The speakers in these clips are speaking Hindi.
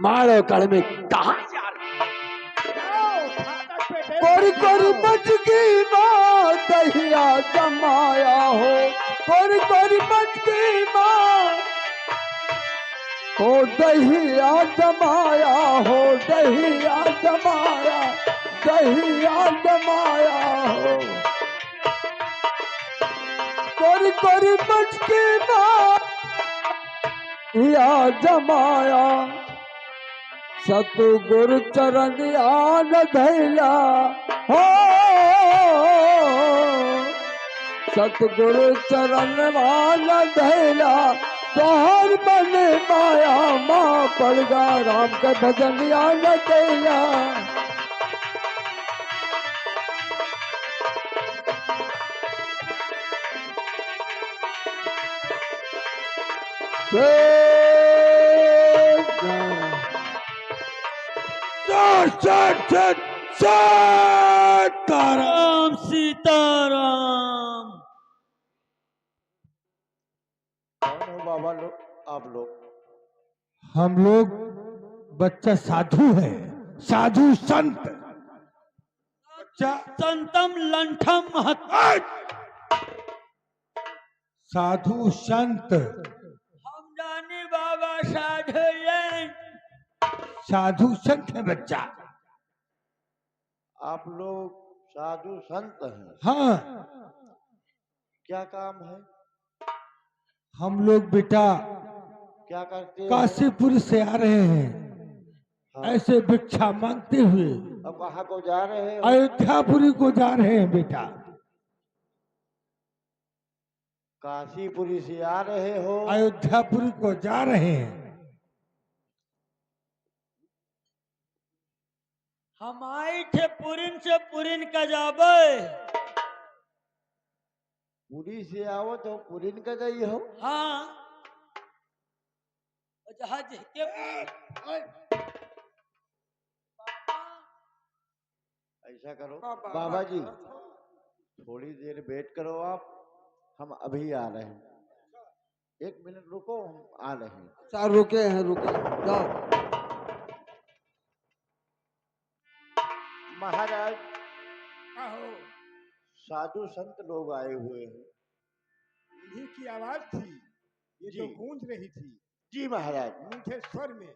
मारो कड़ में कहा जा कोरी कोरी मटकी माँ दहिया जमाया हो, कोरी कोरी मटकी माँ हो दहिया जमाया हो, दहिया जमाया, दहिया जमाया हो। कोरी कोरी मटकी माँ या जमाया, सतगुरु चरण आन धैला हो, सतगुरु चरण आन धैला, तोहर मन माया माँ पड़गा, राम के भजन आन धैला। राम सीताराम। कौन हो बाबा लोग, आप लोग? हम लोग बच्चा साधु है, साधु संत। बच्चा संतम लंठम साधु संत, हम जाने बाबा साधु साधु संत है बच्चा। आप लोग साधु संत हैं? हाँ, क्या काम है? हम लोग बेटा क्या करते हैं? काशीपुर से आ रहे हैं, हाँ। ऐसे भिक्षा मांगते हुए अब कहाँ को जा रहे हो? अयोध्यापुरी को जा रहे हैं बेटा। काशीपुरी से आ रहे हो? अयोध्यापुरी को जा रहे हैं। हम आए थे पुरिन से पुरिन का जाबे। पुरी से आओ तो पुरीन का गई हो? हाँ जहाज के ऐसा करो बाबा जी, थोड़ी देर वेट करो आप, हम अभी आ रहे हैं। 1 मिनट रुको, हम आ रहे हैं। चार रुके हैं, रुके जाओ। महाराज साधु संत लोग आए हुए हैं। इन्हीं की आवाज थी ये जी। जो गूंज रही थी जी महाराज। मीठे स्वर में।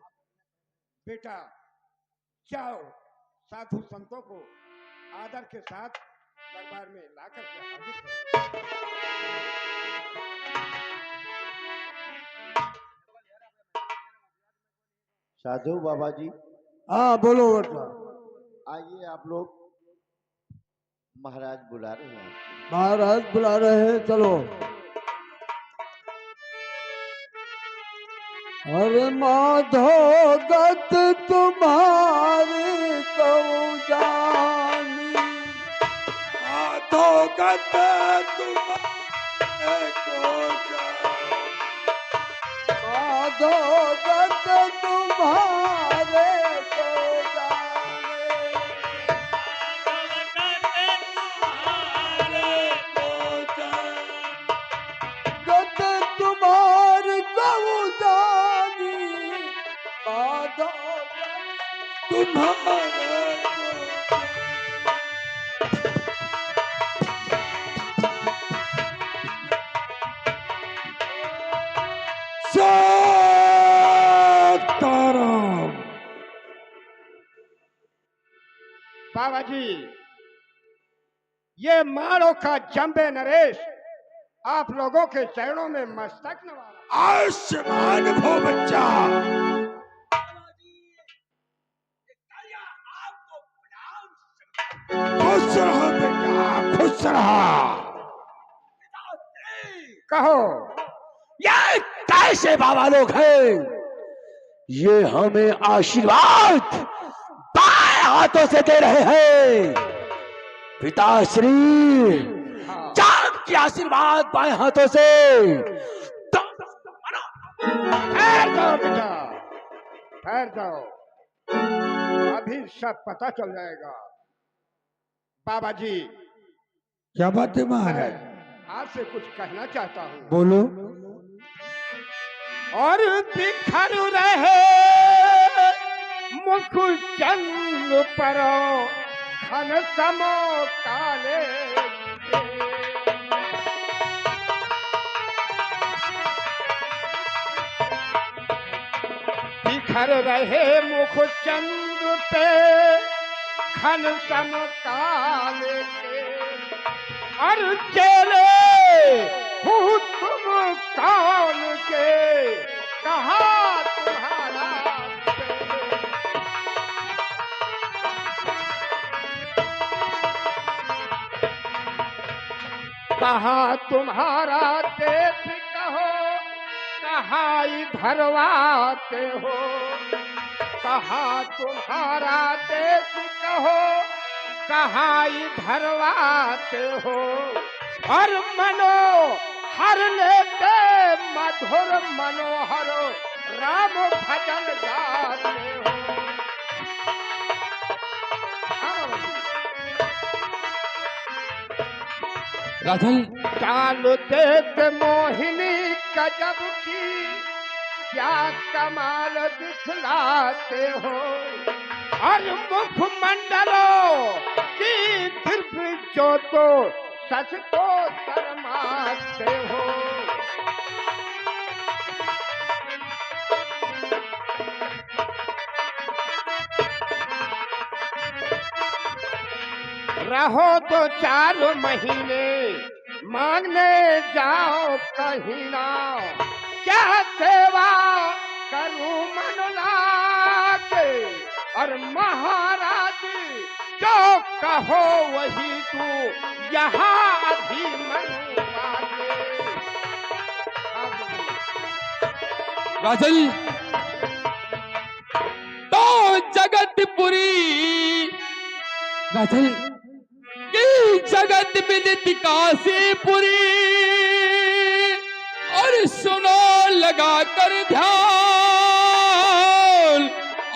बेटा जाओ, साधु संतों को आदर के साथ दरबार में लाकर के हाजिर करो। साधु बाबा जी। हाँ बोलो बेटा। आइए आप लोग, महाराज बुला रहे हैं आपको। महाराज बुला रहे हैं, चलो। अरे माधो गत तुम्हारी कऊ जानी, माधो गत तुम्हारे को जानी, माधो गत तुम्हारे को जाने, गत तुम्हारी कऊ जानी, माधो तुम्हारे सीताराम। बाबा जी, ये मारो का जंबे नरेश आप लोगों के चरणों में मस्तक नवारा। आयुष्मान भो बच्चा। खुश रहो बेटा, खुश रहा। कहो ये कैसे बाबा लोग हैं? ये हमें आशीर्वाद बाएं हाथों से दे रहे हैं। पिताश्री जाम की आशीर्वाद बाएं हाथों से। ठहर जाओ बेटा, ठहर जाओ, अभी सब पता चल जाएगा। बाबा जी, क्या बात है महाराज? मैं आपसे कुछ कहना चाहता हूँ। बोलो। और बिखर रहे मुख चंद्र पर घन समो काले बिखर रहे मुख चंद्र पे घन सम काले के और चले हूँ तुम कौन के कहा तुम्हारा कहा तुम्हारा देश कहो कहा भरवाते हो कहा तुम्हारा देश कहो कहा भरवाते हो और मनो हर लेते मधुर मनोहर राम भजन गाते हो राधन चाल देख मोहिनी गजब की क्या कमाल दिखलाते हो और मुखमंडलों की सिर्फ जो तो सच को शर्माते हो रहो तो 4 महीने मांगने जाओ कहीं ना क्या सेवा करूं मन लाके और महाराज जो कहो वही तू यहाँ अभी मनुआ के राजन तो जगतपुरी राजन की जगत विदित काशीपुरी और सुनो लगा कर ध्यान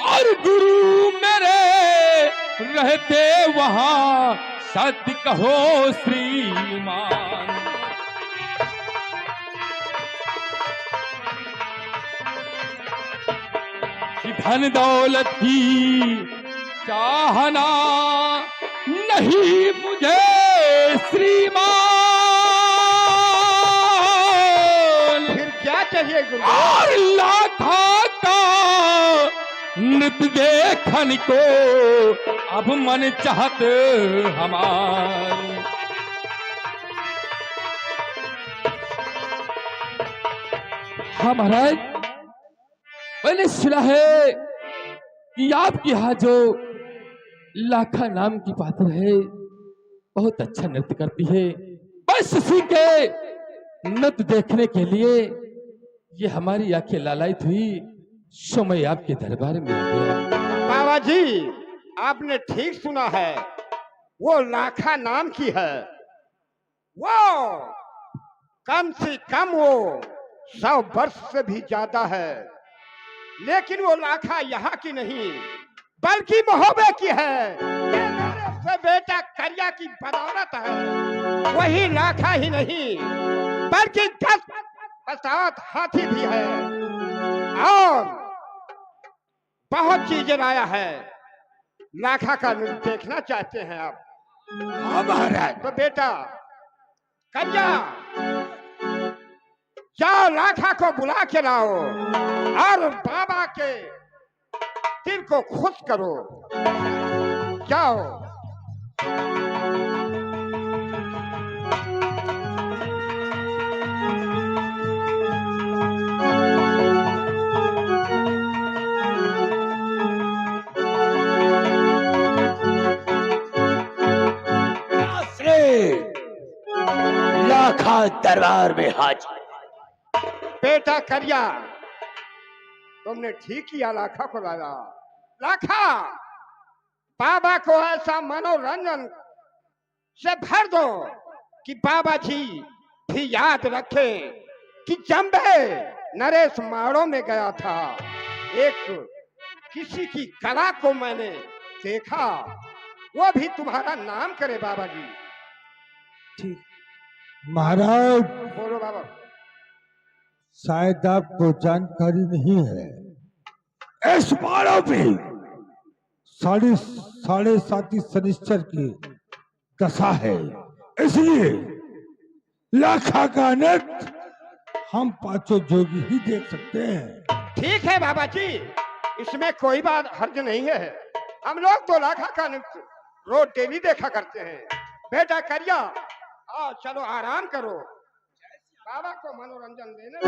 और गुरु मेरे रहते वहां सत्य कहो श्रीमान धन दौलत की चाहना नहीं मुझे श्रीमान फिर क्या चाहिए गुरु और लाखा का नृत्य देखन को अब मन चाहत हमार हाँ महाराज मैंने सुना है कि आपके यहाँ जो लाखा नाम की पात्र है बहुत अच्छा नृत्य करती है बस उसी के नृत्य देखने के लिए ये हमारी आंखें लालायित हुई सो मैं आपके दरबार में आ गया बाबा जी आपने ठीक सुना है वो लाखा नाम की है वो कम से कम वो 100 वर्ष से भी ज्यादा है लेकिन वो लाखा यहाँ की नहीं बल्कि महोबे की है ये मेरे से बेटा करिया की बदौलत है वही लाखा ही नहीं बल्कि 10 7 हाथी भी है और बहुत चीजें लाया है लाखा का नृत्य देखना चाहते हैं आप महाराज तो बेटा करिया जाओ लाखा को बुला के लाओ और बाबा के दिल को खुश करो जाओ लाखा दरबार में हाजिर बेटा करिया तुमने ठीक किया लाखा को लाया लाखा बाबा को ऐसा मनोरंजन से भर दो कि बाबा जी भी याद रखे कि जंबे नरेश माड़ों में गया था एक किसी की कला को मैंने देखा वो भी तुम्हारा नाम करे बाबा जी ठीक महाराज बोलो बाबा शायद आपको जानकारी नहीं है, इस बारों पे साढ़े साथी शनिश्चर की दशा है, इसलिए लाखा का नृत्य हम पांचों जोगी ही देख सकते हैं। ठीक है बाबा जी, इसमें कोई बात हर्ज नहीं है। हम लोग तो लाखा का नृत्य रोज डेली देखा करते हैं। बेटा करिया, आओ चलो आराम करो, बाबा को मनोरंजन देने।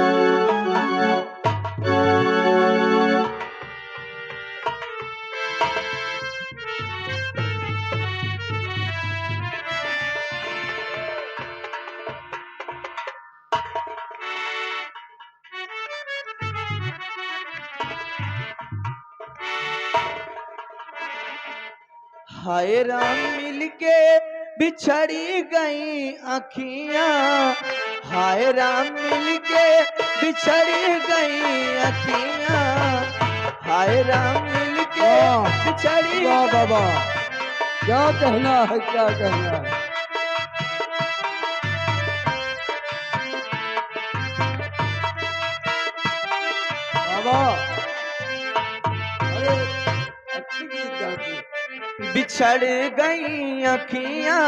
हाय राम मिलके बिछड़ी गई अखियां, हाय राम मिलके बिछड़ी गई अखियां, हाय राम मिलके बिछड़ी। वाह बाबा, क्या कहना है, क्या कहना है। बाबा अरे अच्छी गीत गाती है। बिछड़ गई अखियां,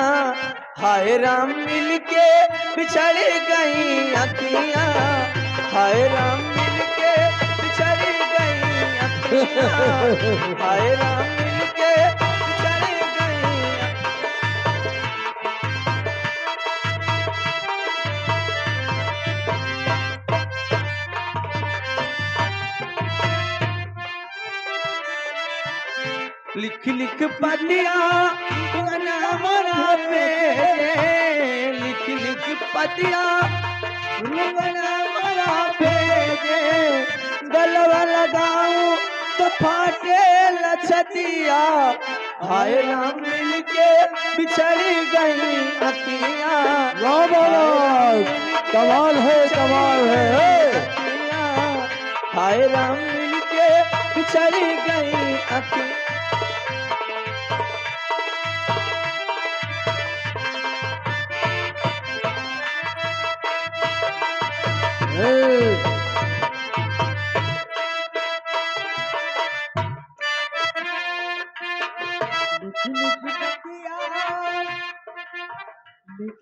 हाय राम मिलके बिछड़ गई अखियां, हाय राम मिलके बिछड़ गई अखियां, हाय राम मिलके बिछड़ गई। लिख लिख पतिया मरा पे, लिख लिख पतिया मरा पे, गलवा लगाऊं तो फाटे लछतिया, हाय राम मिलके बिछड़ी गई अखियां। वाह बाबा, कमाल है, कमाल है। हाय राम मिलके बिछड़ी गई अखियां।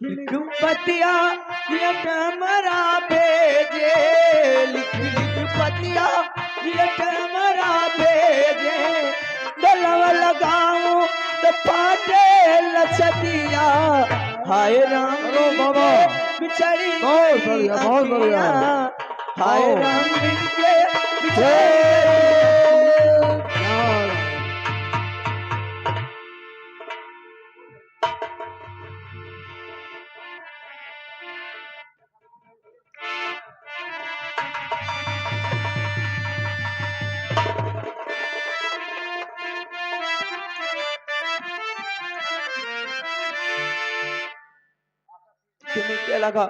लिख पतिया मरा भेजे, लिख लिख पतिया मरा भेजे, गलवा लगाऊं तो फाटे लछतिया, हाय राम बाबा बिछड़ी बहुत बढ़िया, बहुत बढ़िया। हाय राम मिलके बिछड़ी। तुम्हें क्या लगा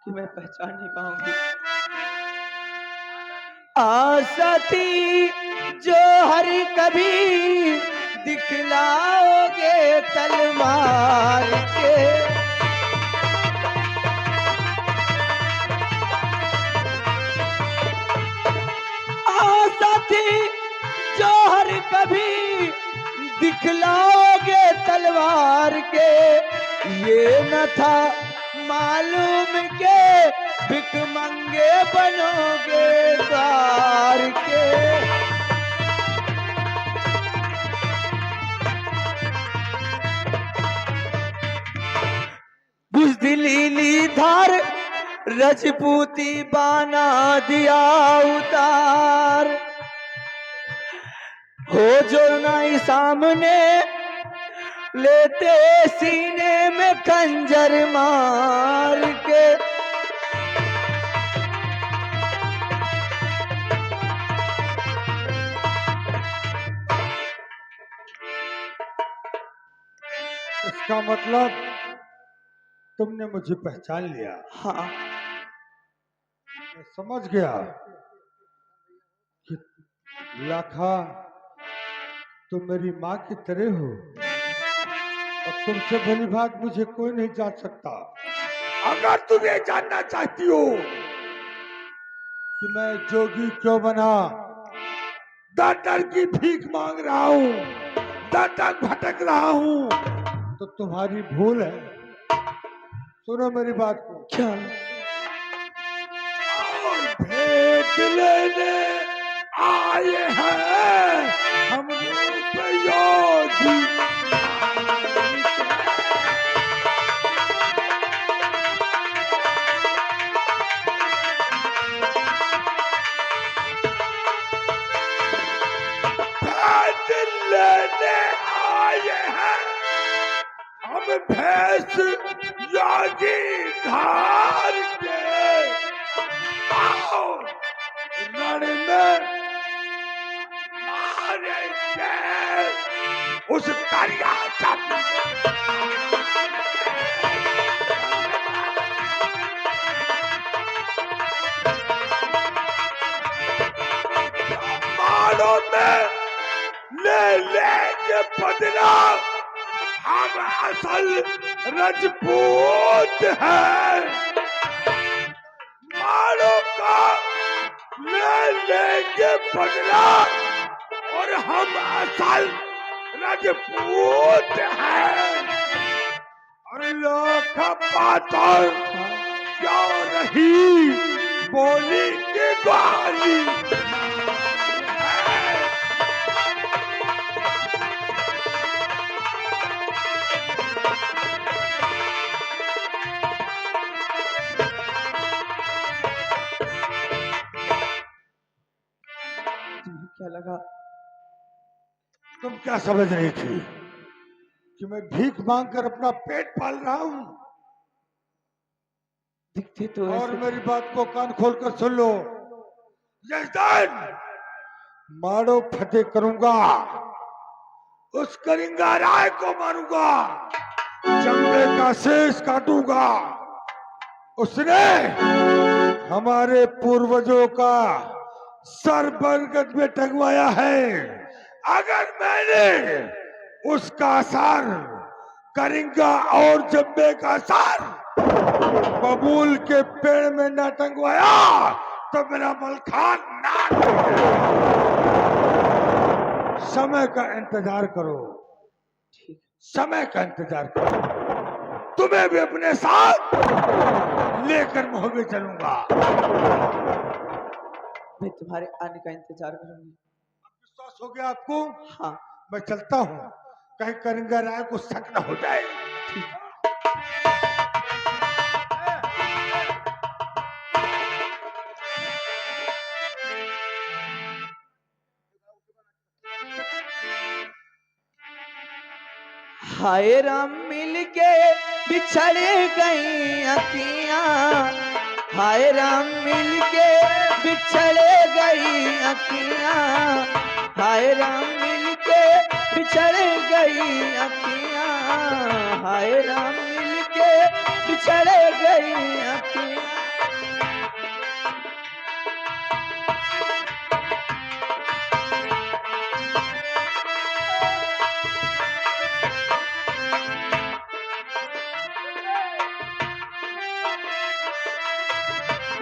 कि मैं पहचान नहीं पाऊंगी? आशा थी जो हरि कभी दिखलाओगे तलवार के, आशा थी जो हरि कभी दिखलाओगे तलवार के, ये न था मालूम के भिखमंगे बनोगे द्वार के। बुज़दिली धार रजपूती बाना दिया उतार, हो जो नाई सामने लेते सीने में खंजर मार के। इसका मतलब तुमने मुझे पहचान लिया। हाँ, मैं समझ गया कि लाखा तुम मेरी माँ की तरह हो, और तुमसे भली बात मुझे कोई नहीं जान सकता। अगर तुम ये जानना चाहती हो कि मैं जोगी क्यों बना। दर की भीख मांग रहा हूँ, दर भटक रहा हूँ, तो तुम्हारी भूल है। सुनो मेरी बात को। क्या? और भेंट लेने आए हैं हम रूप योगी। भेंट लेने आए हैं हम भैंस योगी धार के। आओ रण में मारेंगे उस करिया मारो में ले लेंगे बदला। हम असल राजपूत हैं। मारो का ले लेंगे बदला और हम असल राजपूत हैं। और लोग पातर क्यों रही बोली की गाली। तुम्हें क्या लगा? तुम क्या समझ रही थी कि मैं भीख मांगकर अपना पेट पाल रहा हूं? दिखते तो और ऐसे मेरी बात को कान खोलकर सुन लो। यजदान मारो फतेह करूंगा, उस करिंगा राय को मारूंगा, चंबे का शेष काटूंगा। उसने हमारे पूर्वजों का सर बरगद में टंगवाया है। अगर मैंने उसका सर करिंगा और जब्बे का सर बबूल के पेड़ में न टंगवाया तो मेरा मलखान ना। समय का इंतजार करो, समय का इंतजार करो। तुम्हें भी अपने साथ लेकर मोहब्बे चलूंगा। मैं तुम्हारे आने का इंतजार करूंगी। विश्वास हो गया आपको? हाँ। मैं चलता हूँ, कहीं करिंगा राय को शक न हो जाए। हाय राम मिलके बिछड़ गई अखियां। हाय राम मिलके बिछड़ गई अखियां। हाय राम मिलके बिछड़ गई अखियां। हाय राम मिलके बिछड़ गई अखियां।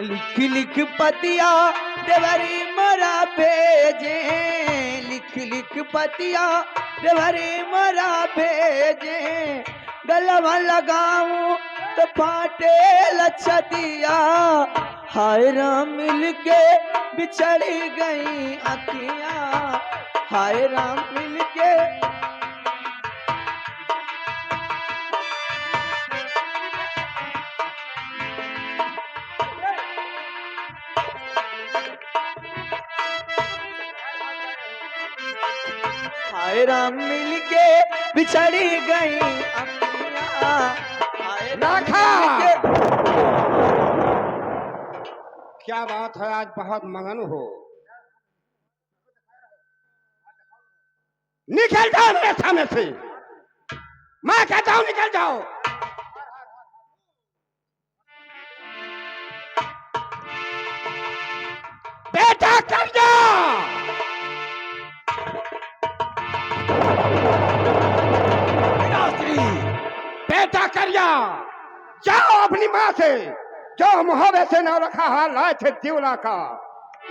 लिख लिख पतिया देवरी मोरा भेजे। लिख लिख पतिया देवरी मोरा भेजे। गलवा लगाऊं तो फाटे लछतिया। हाय राम मिलके बिछड़ी गई अखियां। हाय राम मिलके हाय राम मिलके बिछड़ी गई अखियां। हाय राम मिलके। क्या बात है, आज बहुत मगन हो। निकल जाओ मेरे सामने से, मैं कहता हूं निकल जाओ। बेटा कर जा। बेटा करिया, जाओ अपनी माँ से जो मुहावे से नाम रखा है लाए थे दिवला का।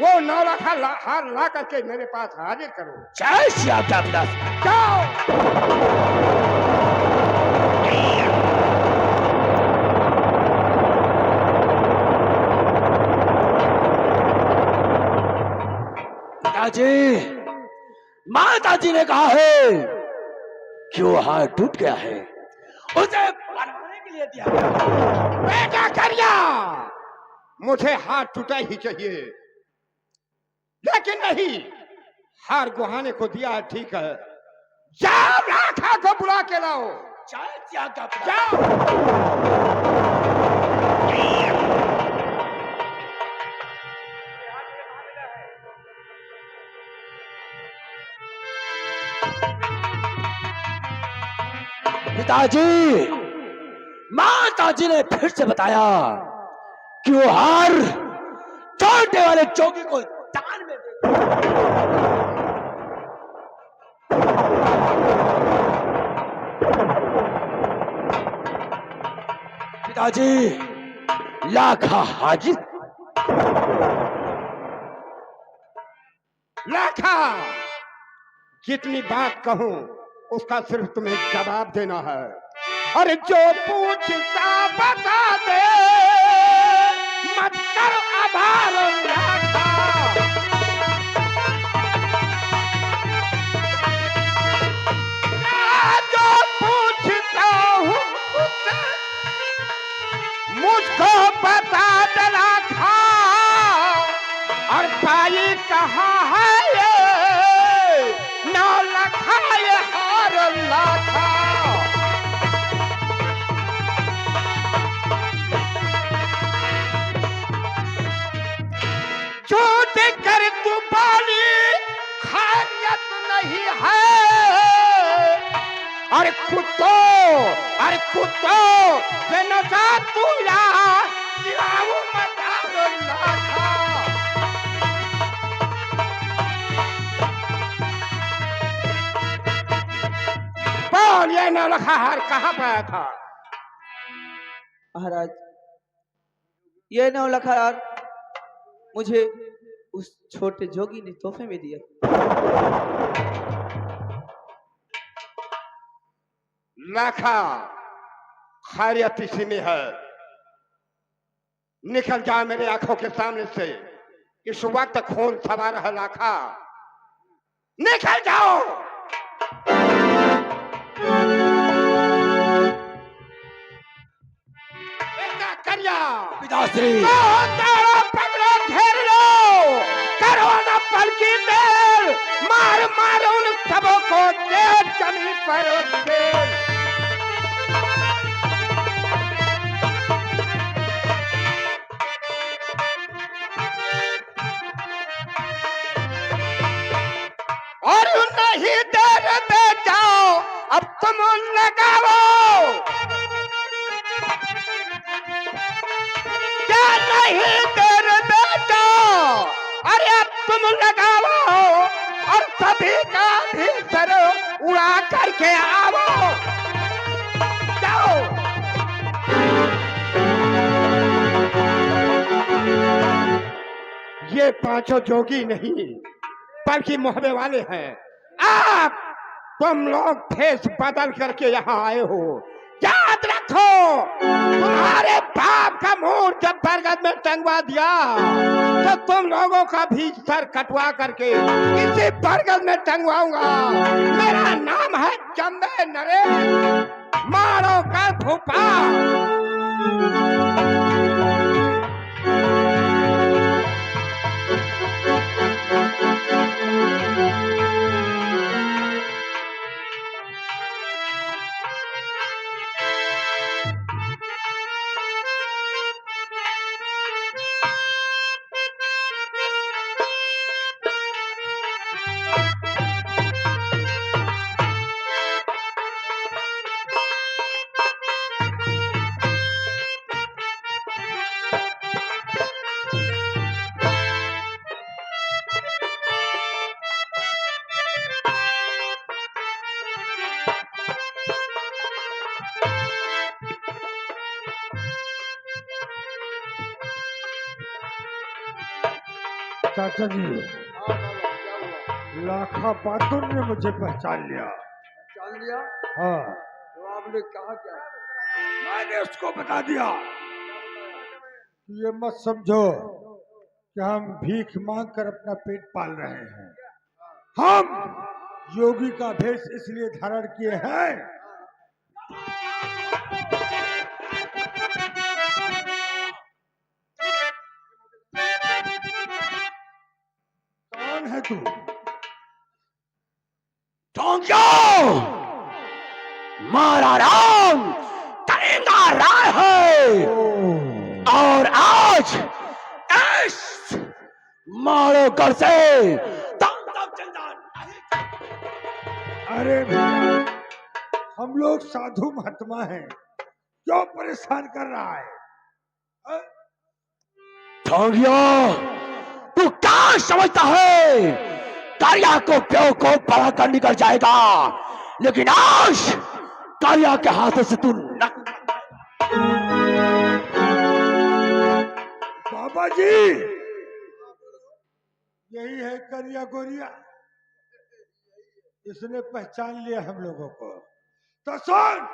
वो नौलखा हार ला करके मेरे पास हाजिर करो। जय श्री राम पिताश्री। जाओ। पिताजी, माताजी ने कहा है कि वो हार टूट गया है, उसे बनवाने के लिए दिया गया है। बेटा करिया, मुझे हाथ टूटा ही चाहिए, लेकिन नहीं, हार गुहाने को दिया है, ठीक है। जाओ लाखा को बुला के लाओ। जय श्री राम पिताश्री। जाओ। पिताजी, माताजी ने फिर से बताया कि वो हार छोटे वाले जोगी को दान में दे। पिताजी, लाखा हाजिर। लाखा, जितनी बात कहूं उसका सिर्फ तुम्हें जवाब देना है। अरे जो पूछता बता दे, मत कर आभार लाखा। जो पूछता हूँ उससे मुझको बता दे लाखा, और पाई कहाँ है ये नौलखा, ये हार लाखा। झूठ कर तू बोली खैरियत नहीं है, अरे कुत्तो से नशा तू या दिलाऊ मदार लाखा। बोल, ये नौलखा हार कहाँ पाया था? महाराज, ये नौलखा हार मुझे उस छोटे जोगी ने तोहफे में दिया। लाखा, खैरियत इसी में है। निकल जा मेरे आंखों के सामने से, इस वक्त खून सवार है लाखा, निकल जाओ। बेटा करिया, पिताश्री, पकड़ो, घेर लो, करो न पल की देर, मार मार उन सबों को दे जमीन पर उठेर। और नहीं देर दे जाओ, अब तुम लगाओ, क्या नहीं देर दे जाओ, अरे अब तुम लगाओ, और सभी का भी सर उड़ा करके आओ। जाओ। ये पांचों जोगी नहीं बल्कि मोहबे वाले हैं। आप तुम लोग फेस बदल करके यहाँ आए हो। याद रखो, तुम्हारे बाप का मुंह जब बरगद में टंगवा दिया तो तुम लोगों का भी सर कटवा करके इसी बरगद में टंगवाऊंगा। मेरा नाम है चंदे नरेश, मारो का भूपा। चाचा जी, लाखा बहादुर ने मुझे पहचान लिया। जान लिया हाँ, तो आपने कहा क्या? मैंने उसको बता दिया कि ये मत समझो कि हम भीख मांग कर अपना पेट पाल रहे हैं। हम योगी का भेष इसलिए धारण किए हैं कौन है तू? मारा राम करेंगा राय है और आज इस मारो कर से अरे भैया, हम लोग साधु महात्मा हैं, क्यों परेशान कर रहा है? ठोंगियो तू क्या समझता है? कारिया को प्यो को पढ़ा कर निकल जाएगा, लेकिन आज कारिया के हाथों से तू न... बाबा जी, यही है करिया गोरिया, इसने पहचान लिया हम लोगों को। तो सुन,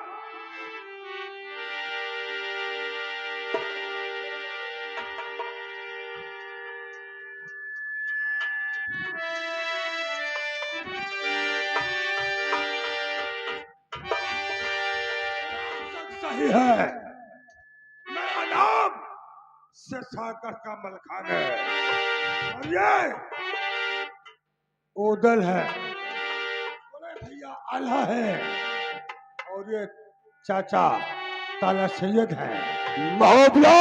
सही है, मेरा नाम सागर का मलखान है और ये ओदल है, बोले भैया आल्हा है और ये चाचा ताला सैयद है। महोबियो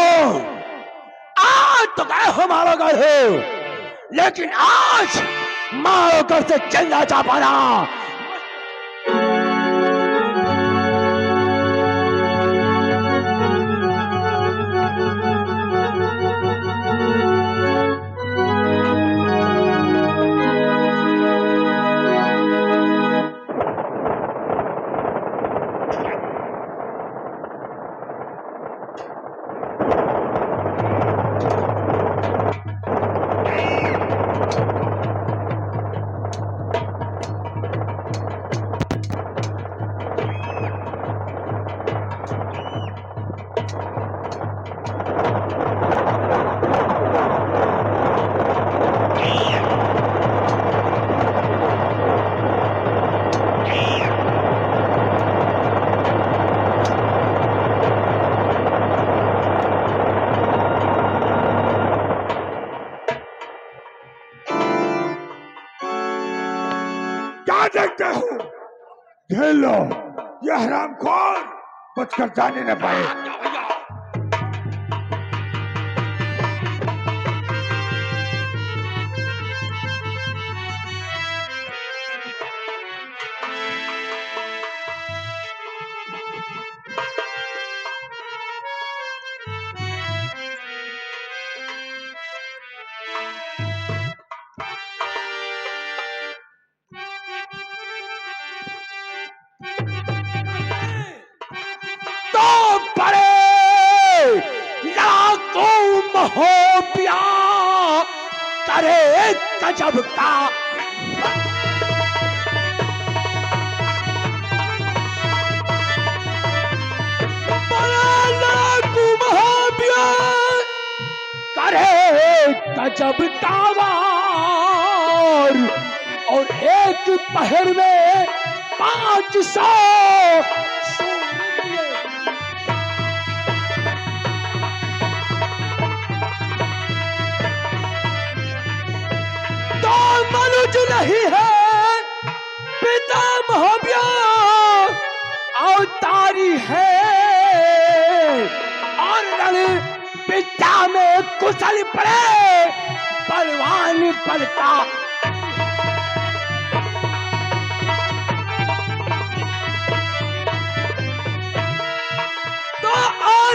आज तो गए हमारा घर हो, लेकिन आज मारो घर से चलना चाह पाना। क्या देखते हो? घेर लो, ये हरामखोर बचकर जाने न पाए। हो पिया करे गजब का करे गजब का वार और एक पहर में 500 मनुज नहीं है पिता महाव्या अवतारी है और रण पिता में कुशल पड़े बलवान पलटा